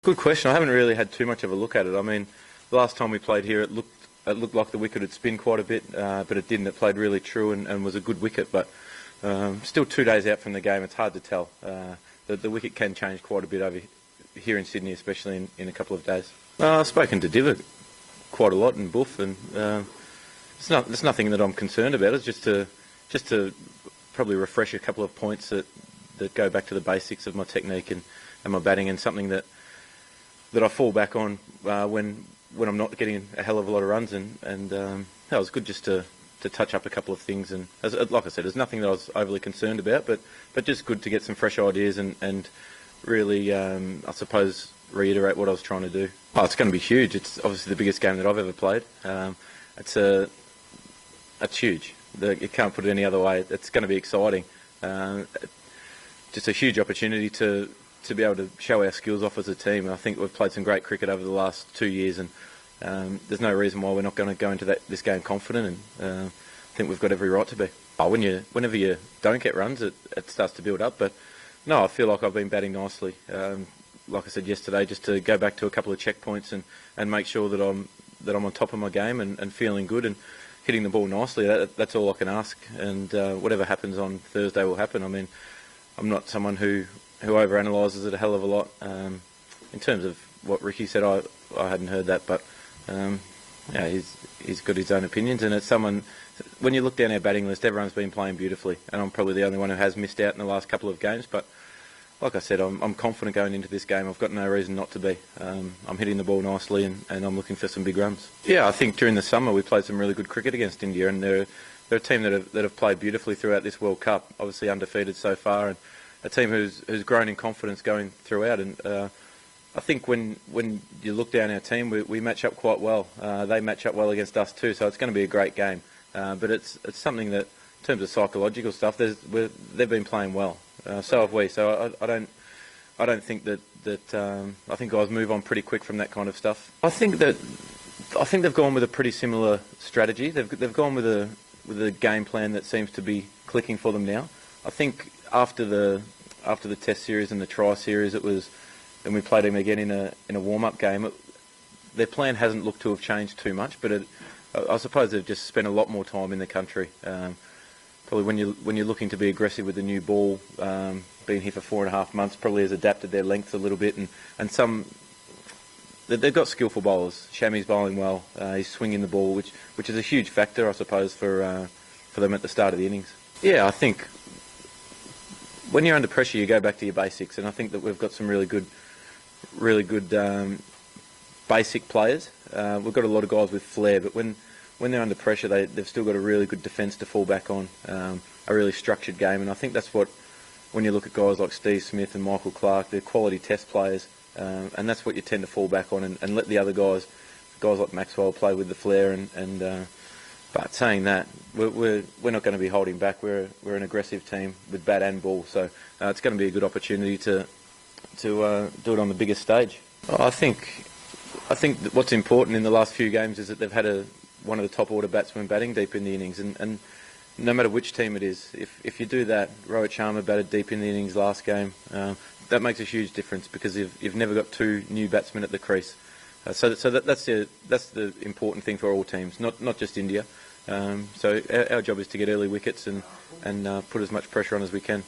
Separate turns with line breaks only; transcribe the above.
Good question. I haven't really had too much of a look at it. I mean, the last time we played here, it looked like the wicket had spin quite a bit, but it didn't. It played really true and was a good wicket. But still 2 days out from the game, it's hard to tell. The wicket can change quite a bit over here in Sydney, especially in a couple of days. I've spoken to Diva quite a lot in Buff, and it's nothing that I'm concerned about. It's just to probably refresh a couple of points that go back to the basics of my technique and my batting, and something that I fall back on when I'm not getting a hell of a lot of runs, and that was good just to touch up a couple of things. And like I said, there's nothing that I was overly concerned about, but just good to get some fresh ideas and really, I suppose, reiterate what I was trying to do. Oh, it's going to be huge. It's obviously the biggest game that I've ever played. It's huge. You can't put it any other way. It's going to be exciting. Just a huge opportunity to be able to show our skills off as a team. I think we've played some great cricket over the last 2 years, and there's no reason why we're not going to go into this game confident, and I think we've got every right to be. Whenever you don't get runs, it starts to build up, but no, I feel like I've been batting nicely. Like I said yesterday, just to go back to a couple of checkpoints and make sure that I'm on top of my game and feeling good and hitting the ball nicely. That's all I can ask, and whatever happens on Thursday will happen. I mean, I'm not someone who overanalyses it a hell of a lot. In terms of what Ricky said, I hadn't heard that, but yeah, he's got his own opinions, and it's someone. When you look down our batting list, everyone's been playing beautifully, and I'm probably the only one who has missed out in the last couple of games. But like I said, I'm confident going into this game. I've got no reason not to be. I'm hitting the ball nicely, and I'm looking for some big runs. Yeah, I think during the summer we played some really good cricket against India, and they're a team that have played beautifully throughout this World Cup. Obviously undefeated so far, and a team who's grown in confidence going throughout. And I think when you look down our team, we match up quite well. They match up well against us too, so it's going to be a great game. But it's something that, in terms of psychological stuff, they've been playing well. So have we. So I don't think that I think guys move on pretty quick from that kind of stuff. I think they've gone with a pretty similar strategy. They've gone with a game plan that seems to be clicking for them now. I think after the Test series and the Tri series, and we played them again in a warm-up game. Their plan hasn't looked to have changed too much, but I suppose they've just spent a lot more time in the country. Probably when you're looking to be aggressive with the new ball, being here for 4.5 months probably has adapted their length a little bit, and they've got skillful bowlers. Shami's bowling well. He's swinging the ball, which is a huge factor, I suppose, for them at the start of the innings. Yeah, I think when you're under pressure, you go back to your basics, and I think that we've got some really good basic players. We've got a lot of guys with flair, but when they're under pressure, they've still got a really good defence to fall back on, a really structured game, and I think that's what, when you look at guys like Steve Smith and Michael Clarke, they're quality test players, and that's what you tend to fall back on, and let the other guys like Maxwell, play with the flair, but saying that, we're not going to be holding back. We're an aggressive team with bat and ball, so it's going to be a good opportunity to do it on the biggest stage. I think that what's important in the last few games is that they've had one of the top order batsmen batting deep in the innings, and no matter which team it is, if you do that, Rohit Sharma batted deep in the innings last game, that makes a huge difference, because you've never got two new batsmen at the crease. So that's the important thing for all teams, not just India. So our job is to get early wickets and put as much pressure on as we can.